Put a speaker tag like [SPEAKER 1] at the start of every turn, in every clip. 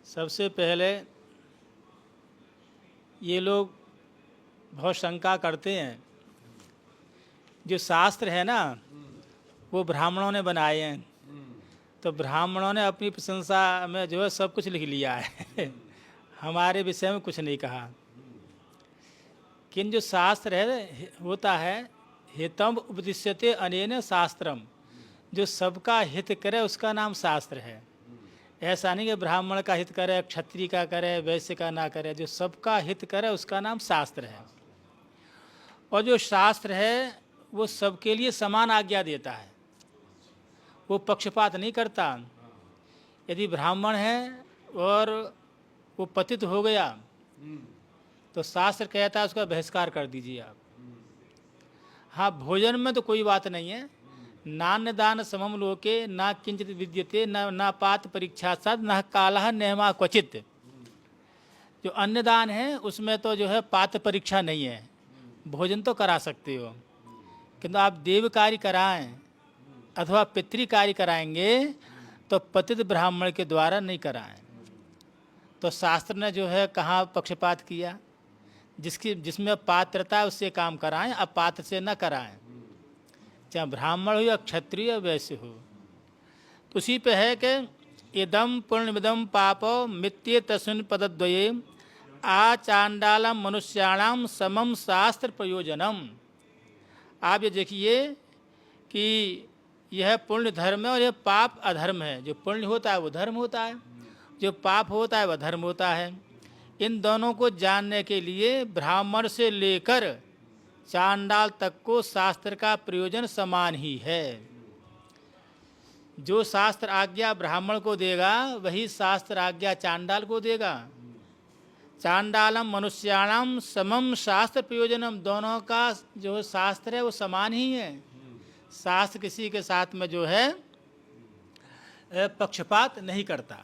[SPEAKER 1] सबसे पहले ये लोग बहुत शंका करते हैं, जो शास्त्र है ना वो ब्राह्मणों ने बनाए हैं, तो ब्राह्मणों ने अपनी प्रशंसा में जो है सब कुछ लिख लिया है हमारे विषय में कुछ नहीं कहा। किन जो शास्त्र है होता है हितम उपदिश्यते अनेन शास्त्रम, जो सबका हित करे उसका नाम शास्त्र है। ऐसा नहीं कि ब्राह्मण का हित करे, क्षत्रिय का करे, वैश्य का ना करे, जो सबका हित करे उसका नाम शास्त्र है। और जो शास्त्र है वो सबके लिए समान आज्ञा देता है, वो पक्षपात नहीं करता। यदि ब्राह्मण है और वो पतित हो गया तो शास्त्र कहता है उसका बहिष्कार कर दीजिए आप। हाँ, भोजन में तो कोई बात नहीं है, नान्य दान समम लोके ना किंचित विद्यते न पात परीक्षा सद न कालह नेमा क्वचित। जो अन्नदान है उसमें तो जो है पात परीक्षा नहीं है, भोजन तो करा सकते हो, किंतु आप देव कार्य कराएं अथवा पितृ कार्य कराएंगे तो पतित ब्राह्मण के द्वारा नहीं कराएं। तो शास्त्र ने जो है कहाँ पक्षपात किया, जिसमें पात्रता है उससे काम कराएं, अपात्र से न कराएं, चाहे ब्राह्मण हो या क्षत्रिय या वैश्य हो। तो उसी पे है कि इदम पुण्यमिदम पापो मित्ये तस्मिन् पदद्वये आचांडालम मनुष्याणाम समम शास्त्र प्रयोजनम। आप ये देखिए कि यह पुण्य धर्म है और यह पाप अधर्म है। जो पुण्य होता है वो धर्म होता है, जो पाप होता है वह धर्म होता है। इन दोनों को जानने के लिए ब्राह्मण से लेकर चांडाल तक को शास्त्र का प्रयोजन समान ही है। जो शास्त्र आज्ञा ब्राह्मण को देगा वही शास्त्र आज्ञा चांडाल को देगा। चांडालम मनुष्याणाम समम शास्त्र प्रयोजनम, दोनों का जो शास्त्र है वो समान ही है। शास्त्र किसी के साथ में जो है पक्षपात नहीं करता।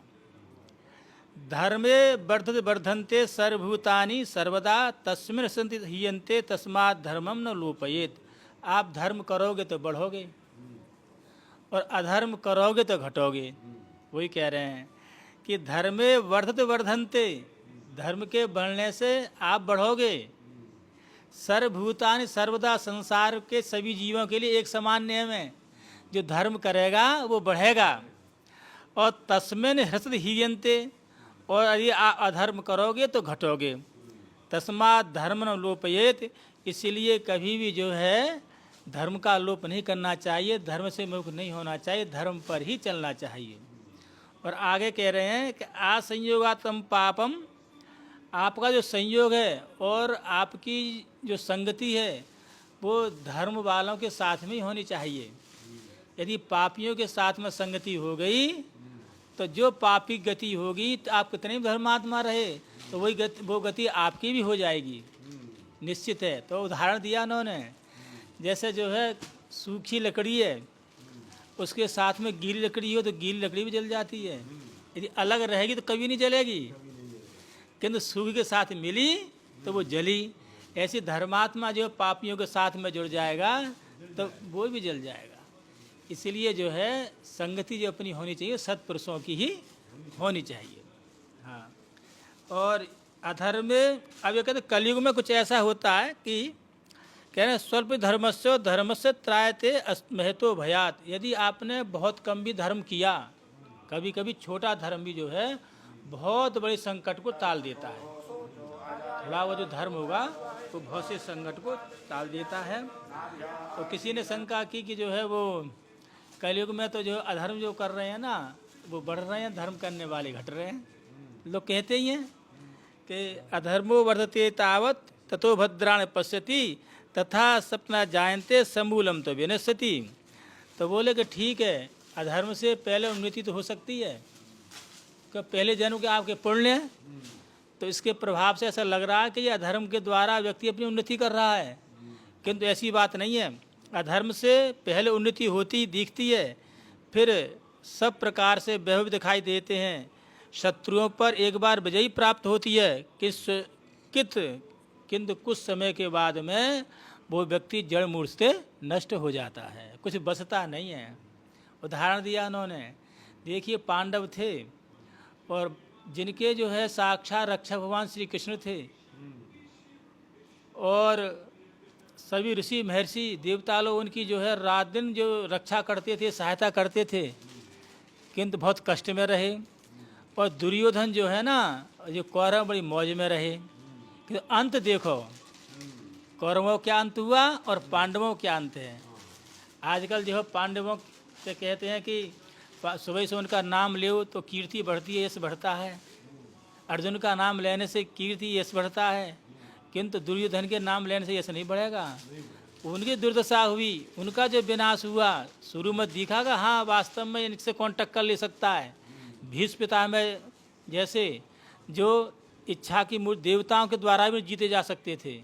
[SPEAKER 1] धर्मे वर्धते वर्धन्ते सर्वभूतानि सर्वदा तस्मिन् सन्ति हीयन्ते तस्मात् धर्मम न लोपयेत। आप धर्म करोगे तो बढ़ोगे और अधर्म करोगे तो घटोगे। वही कह रहे हैं कि धर्मे वर्धते वर्धन्ते, धर्म के बढ़ने से आप बढ़ोगे। सर्वभूतानि सर्वदा, संसार के सभी जीवों के लिए एक समान नियम है, जो धर्म करेगा वो बढ़ेगा। और तस्मिन् हृषद हीयन्ते, और यदि आप अधर्म करोगे तो घटोगे। तस्मात् धर्म न लोपयेत, इसलिए कभी भी जो है धर्म का लोप नहीं करना चाहिए, धर्म से मुक्त नहीं होना चाहिए, धर्म पर ही चलना चाहिए। और आगे कह रहे हैं कि असंयोगात्म पापम, आपका जो संयोग है और आपकी जो संगति है वो धर्म वालों के साथ में ही होनी चाहिए। यदि पापियों के साथ में संगति हो गई तो जो पापी गति होगी, तो आप कितने भी धर्मात्मा रहे तो वो गति आपकी भी हो जाएगी, निश्चित है। तो उदाहरण दिया उन्होंने, जैसे जो है सूखी लकड़ी है, उसके साथ में गीली लकड़ी हो तो गीली लकड़ी भी जल जाती है। यदि अलग रहेगी तो कभी नहीं जलेगी, किंतु सूखी के साथ मिली तो वो जली। ऐसी धर्मात्मा जो पापियों के साथ में जुड़ जाएगा तो वो भी जल जाएगा। इसीलिए जो है संगति जो अपनी होनी चाहिए सत्पुरुषों की ही होनी चाहिए। हाँ, और अधर्म में अब ये कहते कलयुग में कुछ ऐसा होता है कि कह रहे हैं स्वल्प धर्मस्य त्रायते महतो भयात। यदि आपने बहुत कम भी धर्म किया, कभी कभी छोटा धर्म भी जो है बहुत बड़े संकट को टाल देता है। थोड़ा वो जो धर्म होगा तो बहुत से संकट को टाल देता है। तो किसी ने शंका की कि जो है वो कलयुग में तो जो अधर्म जो कर रहे हैं ना वो बढ़ रहे हैं, धर्म करने वाले घट रहे हैं। लोग कहते ही हैं कि अधर्मो वर्धते तावत ततो भद्राण पश्यति तथा सपना जायन्ते समूलम तो विनश्यति। तो बोले कि ठीक है, अधर्म से पहले उन्नति तो हो सकती है, कि पहले जन्म के आपके पुण्य हैं तो इसके प्रभाव से ऐसा लग रहा है कि ये अधर्म के द्वारा व्यक्ति अपनी उन्नति कर रहा है, किंतु ऐसी बात नहीं है। अधर्म से पहले उन्नति होती दिखती है, फिर सब प्रकार से वैभव दिखाई देते हैं। शत्रुओं पर एक बार विजयी प्राप्त होती है किंतु कुछ समय के बाद में वो व्यक्ति जड़ मूल से नष्ट हो जाता है, कुछ बचता नहीं है। उदाहरण दिया उन्होंने, देखिए पांडव थे और जिनके जो है साक्षात रक्षक भगवान श्री कृष्ण थे, और सभी ऋषि महर्षि देवता लोग उनकी जो है रात दिन जो रक्षा करते थे, सहायता करते थे, किंतु बहुत कष्ट में रहे। और दुर्योधन जो है ना, जो कौरव बड़ी मौज में रहे। किंतु अंत देखो, कौरवों क्या अंत हुआ और पांडवों क्या अंत है। आजकल जो है पांडवों से कहते हैं कि सुबह से उनका नाम लो तो कीर्ति बढ़ती है, यश बढ़ता है। अर्जुन का नाम लेने से कीर्ति यश बढ़ता है, किंतु दुर्योधन के नाम लेने से यश नहीं बढ़ेगा। उनकी दुर्दशा हुई, उनका जो विनाश हुआ, शुरू में दिखागा हाँ वास्तव में इनसे कौन टक्कर ले सकता है। भीष्म पितामह जैसे जो इच्छा की मूर्ति देवताओं के द्वारा भी जीते जा सकते थे,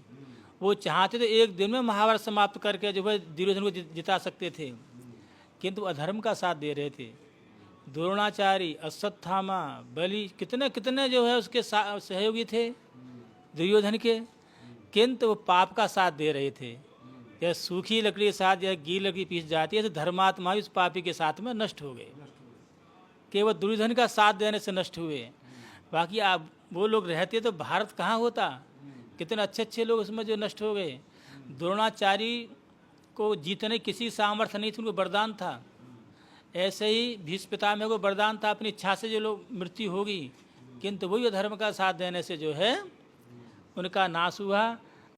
[SPEAKER 1] वो चाहते थे एक दिन में महाभारत समाप्त करके जो है दुर्योधन को जिता सकते थे, किंतु अधर्म का साथ दे रहे थे। द्रोणाचार्य, अश्वत्थामा, बलि, कितने कितने जो है उसके सहयोगी थे दुर्योधन के, किंतु वो पाप का साथ दे रहे थे। यह सूखी लकड़ी के साथ या गीली लकड़ी पीस जाती है तो धर्मात्मा भी उस पापी के साथ में नष्ट हो गए, केवल दुर्योधन का साथ देने से नष्ट हुए। बाकी आप वो लोग रहते तो भारत कहाँ होता, कितने अच्छे अच्छे लोग उसमें जो नष्ट हो गए। द्रोणाचार्य को जीतने किसी सामर्थ्य नहीं थी, उनको वरदान था। ऐसे ही भीष्म पितामह को वरदान था अपनी इच्छा से जो लोग मृत्यु होगी, किंतु वही धर्म का साथ देने से जो है उनका नाश हुआ।